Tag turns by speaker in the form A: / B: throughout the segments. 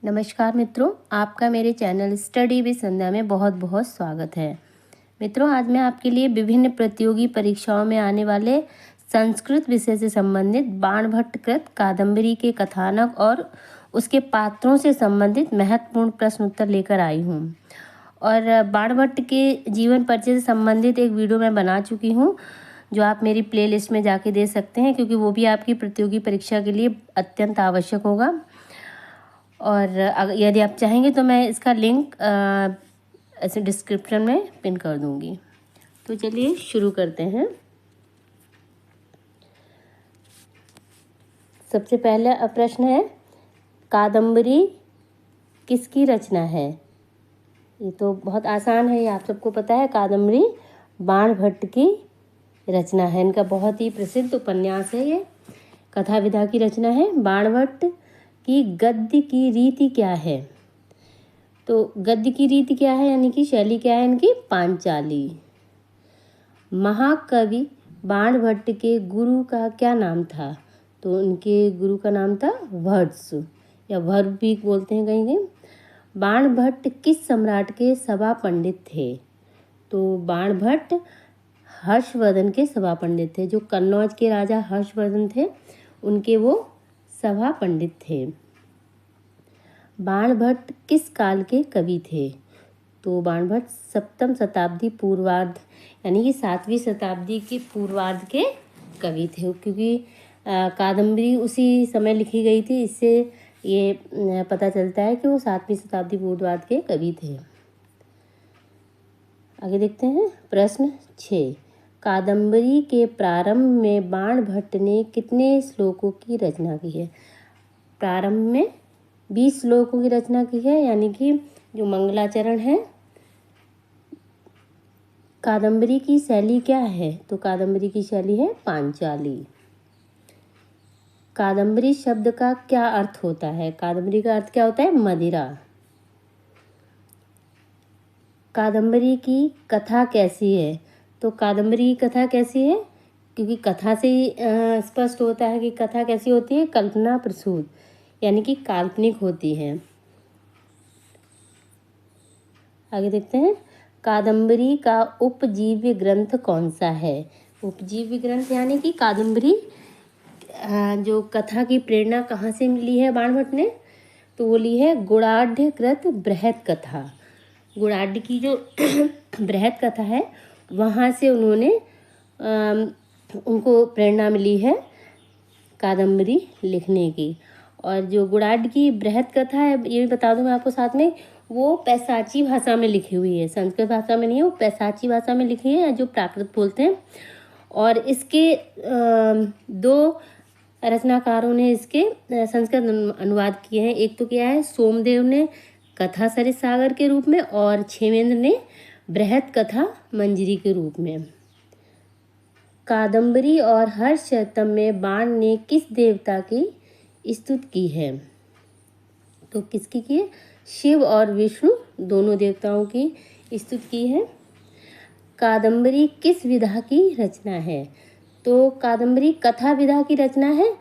A: नमस्कार मित्रों, आपका मेरे चैनल स्टडी विद संध्या में बहुत बहुत स्वागत है। मित्रों, आज मैं आपके लिए विभिन्न प्रतियोगी परीक्षाओं में आने वाले संस्कृत विषय से संबंधित बाणभट्ट कृत कादम्बरी के कथानक और उसके पात्रों से संबंधित महत्वपूर्ण प्रश्न उत्तर लेकर आई हूँ। और बाणभट्ट के जीवन परिचय से संबंधित एक वीडियो मैं बना चुकी हूँ, जो आप मेरी प्लेलिस्ट में जाके दे सकते हैं, क्योंकि वो भी आपकी प्रतियोगी परीक्षा के लिए अत्यंत आवश्यक होगा। और यदि आप चाहेंगे तो मैं इसका लिंक ऐसे डिस्क्रिप्शन में पिन कर दूंगी। तो चलिए शुरू करते हैं। सबसे पहला प्रश्न है, कादम्बरी किसकी रचना है? ये तो बहुत आसान है, ये आप सबको पता है। कादम्बरी बाणभट्ट की रचना है। इनका बहुत ही प्रसिद्ध उपन्यास है। ये कथा विधा की रचना है। बाणभट्ट कि गद्य की रीति क्या है? तो गद्य की रीति क्या है, यानी कि शैली क्या है इनकी? पांचाली। महाकवि बाणभट्ट के गुरु का क्या नाम था? तो उनके गुरु का नाम था वत्स, या वर्ब भी बोलते हैं कहीं कहीं। बाणभट्ट किस सम्राट के सभा पंडित थे? तो बाणभट्ट हर्षवर्धन के सभा पंडित थे। जो कन्नौज के राजा हर्षवर्धन थे, उनके वो सभा पंडित थे। बाणभट्ट किस काल के कवि थे? तो बाणभट्ट सप्तम शताब्दी पूर्वार्ध, यानी कि 7वीं शताब्दी के पूर्वार्ध के कवि थे। क्योंकि कादम्बरी उसी समय लिखी गई थी, इससे ये पता चलता है कि वो 7वीं शताब्दी पूर्वार्ध के कवि थे। आगे देखते हैं। प्रश्न 6, कादम्बरी के प्रारंभ में बाणभट्ट ने कितने श्लोकों की रचना की है? प्रारंभ में 20 श्लोकों की रचना की है, यानी कि जो मंगलाचरण है। कादम्बरी की शैली क्या है? तो कादम्बरी की शैली है पांचाली। कादम्बरी शब्द का क्या अर्थ होता है? कादम्बरी का अर्थ क्या होता है? मदिरा। कादम्बरी की कथा कैसी है? तो कादम्बरी की कथा कैसी है? क्योंकि कथा से ही स्पष्ट होता है कि कथा कैसी होती है। कल्पना प्रसूत, यानी कि काल्पनिक होती है। आगे देखते हैं। कादम्बरी का उपजीव्य ग्रंथ कौन सा है? उपजीव्य ग्रंथ यानी कि कादम्बरी जो कथा की प्रेरणा कहाँ से मिली है बाणभट्ट ने? तो वो ली है गुणाढ़ कृत बृहद कथा। गुणाढ़ की जो बृहद कथा है, वहाँ से उन्होंने उनको प्रेरणा मिली है कादम्बरी लिखने की। और जो गुणाढ़ की बृहद कथा है, ये भी बता दूं मैं आपको साथ में, वो पैसाची भाषा में लिखी हुई है। संस्कृत भाषा में नहीं है, वो पैसाची भाषा में लिखी है, जो प्राकृत बोलते हैं। और इसके 2 रचनाकारों ने इसके संस्कृत अनुवाद किए हैं। एक तो क्या है, सोमदेव ने कथा सरित सागर के रूप में, और क्षेमेंद्र ने बृहद कथा मंजरी के रूप में। कादम्बरी और हर्षचरितम में बाण ने किस देवता की स्तुति की है? तो किसकी की है? शिव और विष्णु दोनों देवताओं की स्तुति की है। कादम्बरी किस विधा की रचना है? तो कादम्बरी कथा विधा की रचना है,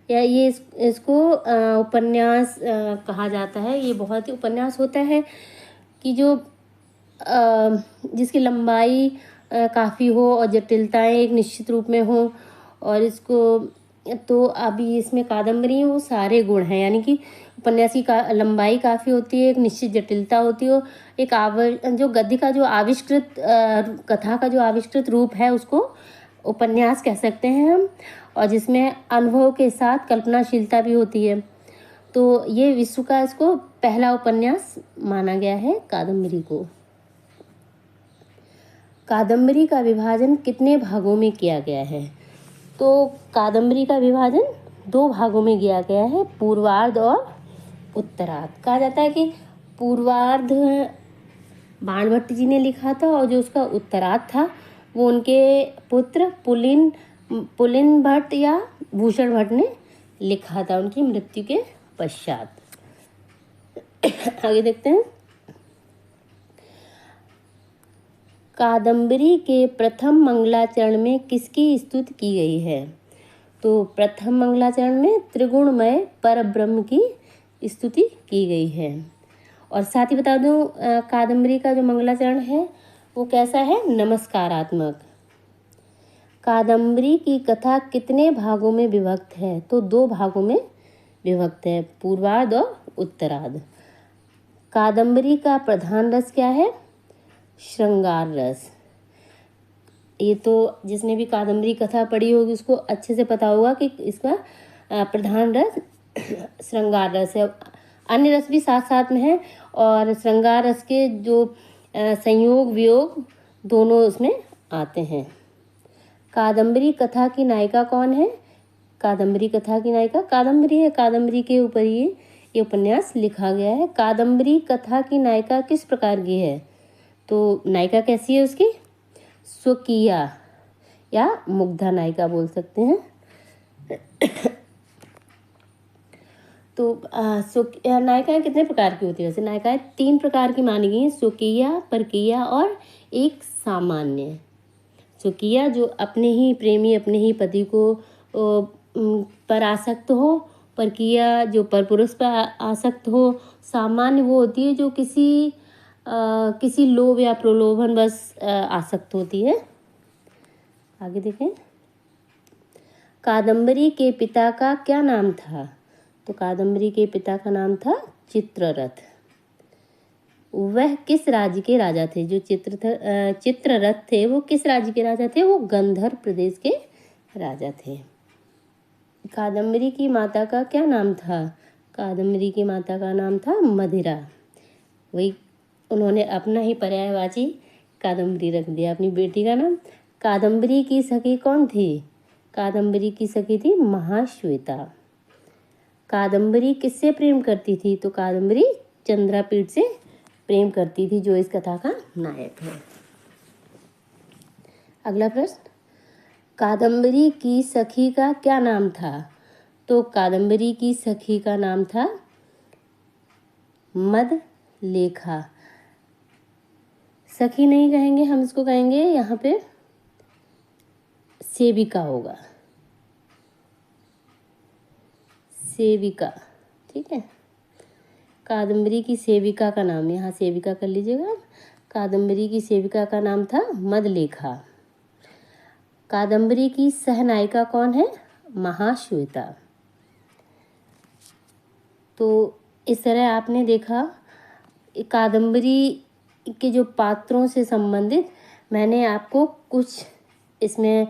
A: या ये इसको उपन्यास कहा जाता है। ये बहुत ही उपन्यास होता है कि जो जिसकी लंबाई काफ़ी हो और जटिलताएं एक निश्चित रूप में हो। और इसको तो अभी इसमें कादम्बरी वो सारे गुण हैं, यानी कि उपन्यास की लंबाई काफ़ी होती है, एक निश्चित जटिलता होती है, एक जो गद्य का जो आविष्कृत कथा का जो आविष्कृत रूप है, उसको उपन्यास कह सकते हैं हम। और जिसमें अनुभव के साथ कल्पनाशीलता भी होती है। तो ये विश्व का इसको पहला उपन्यास माना गया है कादम्बरी को। कादम्बरी का विभाजन कितने भागों में किया गया है? तो कादम्बरी का विभाजन 2 भागों में किया गया है, पूर्वार्ध और उत्तरार्ध। कहा जाता है कि पूर्वार्ध बाणभट्ट जी ने लिखा था, और जो उसका उत्तरार्ध था वो उनके पुत्र पुलिन भट्ट या भूषण भट्ट ने लिखा था, उनकी मृत्यु के पश्चात। आगे देखते हैं। कादम्बरी के प्रथम मंगलाचरण में किसकी स्तुति की गई है? तो प्रथम मंगलाचरण में त्रिगुणमय परब्रह्म की स्तुति की गई है। और साथ ही बता दूं कादम्बरी का जो मंगलाचरण है वो कैसा है, नमस्कारात्मक। कादम्बरी की कथा कितने भागों में विभक्त है, तो 2 भागों में विभक्त है, पूर्वार्ध और उत्तरार्ध। कादम्बरी का प्रधान रस क्या है, श्रृंगार रस। ये तो जिसने भी कादम्बरी कथा पढ़ी होगी उसको अच्छे से पता होगा कि इसका प्रधान रस श्रृंगार रस है। अन्य रस भी साथ साथ में है और श्रृंगार रस के जो संयोग वियोग दोनों उसमें आते हैं। कादम्बरी कथा की नायिका कौन है, कादम्बरी कथा की नायिका कादम्बरी है, कादम्बरी के ऊपर ये उपन्यास लिखा गया है। कादम्बरी कथा की नायिका किस प्रकार की है, तो नायिका कैसी है उसकी, स्वकीया या मुग्धा नायिका बोल सकते हैं। तो नायिकाएं कितने प्रकार की होती है, वैसे नायिकाएं 3 प्रकार की मानी गई हैं, स्वकीया, परकीया और एक सामान्य। स्वकीया जो अपने ही प्रेमी, अपने ही पति को पर आसक्त हो, परकीया जो परपुरुष पर आसक्त हो, सामान्य वो होती है जो किसी लोभ या प्रलोभन बस आसक्त होती है। आगे देखें, कादम्बरी के पिता का क्या नाम था, तो कादम्बरी के पिता का नाम था चित्ररथ। वह किस राज्य के राजा थे, जो चित्ररथ थे वो किस राज्य के राजा थे, वो गंधर्व प्रदेश के राजा थे। कादम्बरी की माता का क्या नाम था, कादम्बरी की माता का नाम था मदिरा। वही उन्होंने अपना ही पर्यायवाची कादम्बरी रख दिया अपनी बेटी का नाम। कादम्बरी की सखी कौन थी, कादम्बरी की सखी थी महाश्वेता। कादम्बरी किससे प्रेम करती थी, तो कादम्बरी चंद्रापीठ से प्रेम करती थी, जो इस कथा का नायक है। अगला प्रश्न, कादम्बरी की सखी का क्या नाम था, तो कादम्बरी की सखी का नाम था मदलेखा। सखी नहीं कहेंगे हम, इसको कहेंगे यहाँ पे सेविका होगा, सेविका, ठीक है। कादम्बरी की सेविका का नाम, यहाँ सेविका कर लीजिएगा। कादम्बरी की सेविका का नाम था मदलेखा। कादम्बरी की सहनायिका कौन है, महाश्वेता। तो इस तरह आपने देखा कादम्बरी के जो पात्रों से संबंधित मैंने आपको कुछ इसमें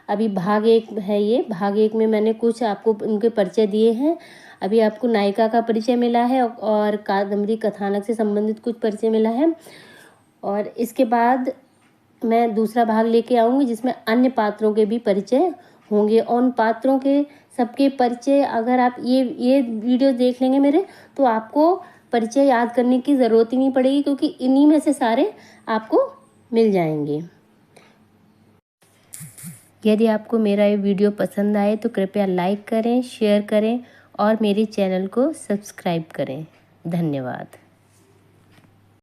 A: अभी भाग 1 है, ये भाग 1 में मैंने कुछ आपको उनके परिचय दिए हैं। अभी आपको नायिका का परिचय मिला है और कादम्बरी कथानक से संबंधित कुछ परिचय मिला है, और इसके बाद मैं दूसरा भाग लेके आऊँगी जिसमें अन्य पात्रों के भी परिचय होंगे। और उन पात्रों के सबके परिचय अगर आप ये वीडियो देख लेंगे मेरे, तो आपको परिचय याद करने की ज़रूरत ही नहीं पड़ेगी, क्योंकि इन्हीं में से सारे आपको मिल जाएंगे। यदि आपको मेरा ये वीडियो पसंद आए तो कृपया लाइक करें, शेयर करें और मेरे चैनल को सब्सक्राइब करें। धन्यवाद।